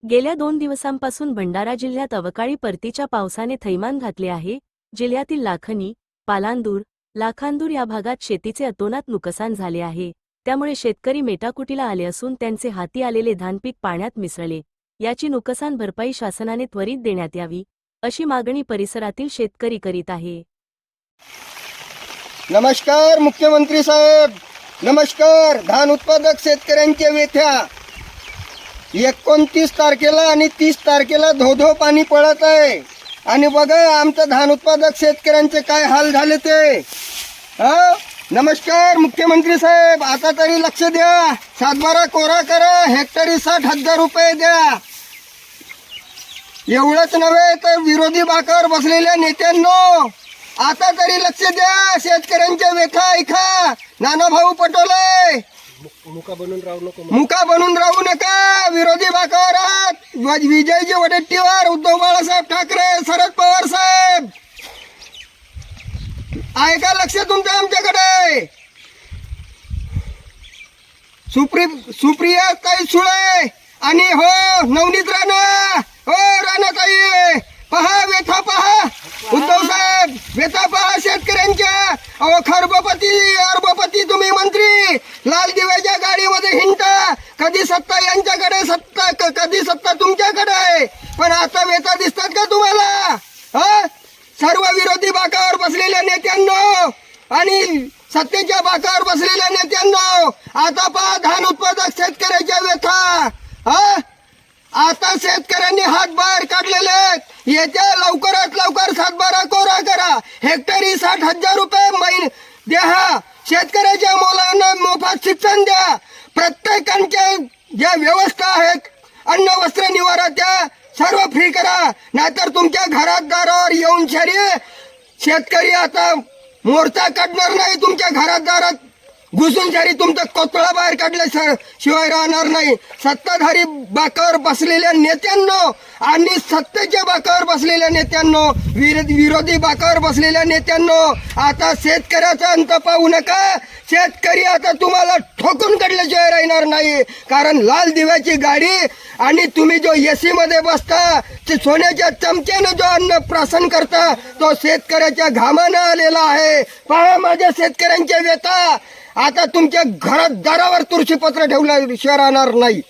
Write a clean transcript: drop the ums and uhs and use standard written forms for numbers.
गेल्या 2 दिवसांपासून भंडारा जिल्ह्यात अवकाळी परतीच्या पावसाने थैमान घातले आहे। जिल्ह्यातील लाखनी, पालांदूर, लाखांदूर या भागात शेतीचे अतोनात नुकसान झाले आहे। त्यामुळे शेतकरी मेटाकुटीला आले असून त्यांचे हाती आलेले धानपीक पाण्यात मिसळले। याची नुकसान भरपाई शासनाने त्वरित देण्यात यावी, अशी मागणी परिसरातील शेतकरी करीत आहे। नमस्कार मुख्यमंत्री साहेब, नमस्कार। धान उत्पादक शेतकऱ्यांच्या व्यथा 29 तारखेला आणि 30 तारखेला धो पाणी पडत आहे आणि बघा आमचं धान उत्पादक शेतकऱ्यांचे काय हाल झाले ते। नमस्कार मुख्यमंत्री साहेब, आता तरी लक्ष द्या। 7/12 कोरा करा, हेक्टरी 60,000 रुपये द्या। एवढंच नव्हे तर विरोधी बाकावर बसलेल्या नेत्यांनो आता तरी लक्ष द्या, शेतकऱ्यांच्या व्यथा ऐका। नानाभाऊ पटोले मुका बनून राहू नका, विरोधी बाकावर आहात। विजयजी वडेट्टीवार, उद्धव बाळासाहेब ठाकरे, शरद पवार साहेब, ऐका लक्ष तुमचं आमच्याकडे। सुप्रिया ताई सुळे आणि हो नवनीत राणा, हो राणाताई, पहा व्यथा पहा, उद्धव साहेब व्यथा पहा शेतकऱ्यांच्या। अहो अरबपती तुम्ही मंत्री लाल दिव्याच्या गाडीमध्ये हिंडता, कधी सत्ता यांच्याकडे कधी सत्ता तुमच्याकडे आहे, पण आता व्यथा दिसतात का तुम्हाला? सर्व विरोधी बाकावर बसलेल्या नेत्यांनो आणि सत्तेच्या बाकावर बसलेल्या नेत्यांनो आता पहा धान उत्पादक शेतकऱ्याच्या व्यथा। आता शेतकऱ्यांनी हात बाहेर काढलेले आहेत। येत्या लवकरात लवकर 7/12 कोरा करा, हेक्टरी 60,000 रुपये द्या। शेतकऱ्याच्या मुलांना मोफत शिक्षण द्या। प्रत्येकांच्या ज्या व्यवस्था आहेत अन्न वस्त्र निवारा त्या सर्व फ्री करा, नाहीतर तुमच्या घरात दारावर येऊन शेतकरी आता मोर्चा काढणार नाही, तुमच्या घरात दारात घुसून तुमचा कोथळा बाहेर काढल्याशिवाय राहणार नाही। सत्ताधारी बाकावर बसलेल्या नेत्यांनो आणि सत्तेच्या बाकावर बसलेल्या नेत्यांनो, विरोधी बाकावर बसलेल्या नेत्यांनो आता शेतकऱ्याचा अंत पाहू नका। शेतकरी आता तुम्हाला ठोकून काढल्याशिवाय राहणार नाही, कारण लाल दिव्याची गाडी आणि तुम्ही जो एसी मध्ये बसता, ते सोन्याच्या चमच्याने जो अन्न प्राशन करता तो शेतकऱ्याच्या घामानं आलेला आहे। पहा माझ्या शेतकऱ्यांच्या व्यथा, आता तुमच्या घरात दारावर तुळशीपत्र ठेवल्याशिवाय राहणार नाही।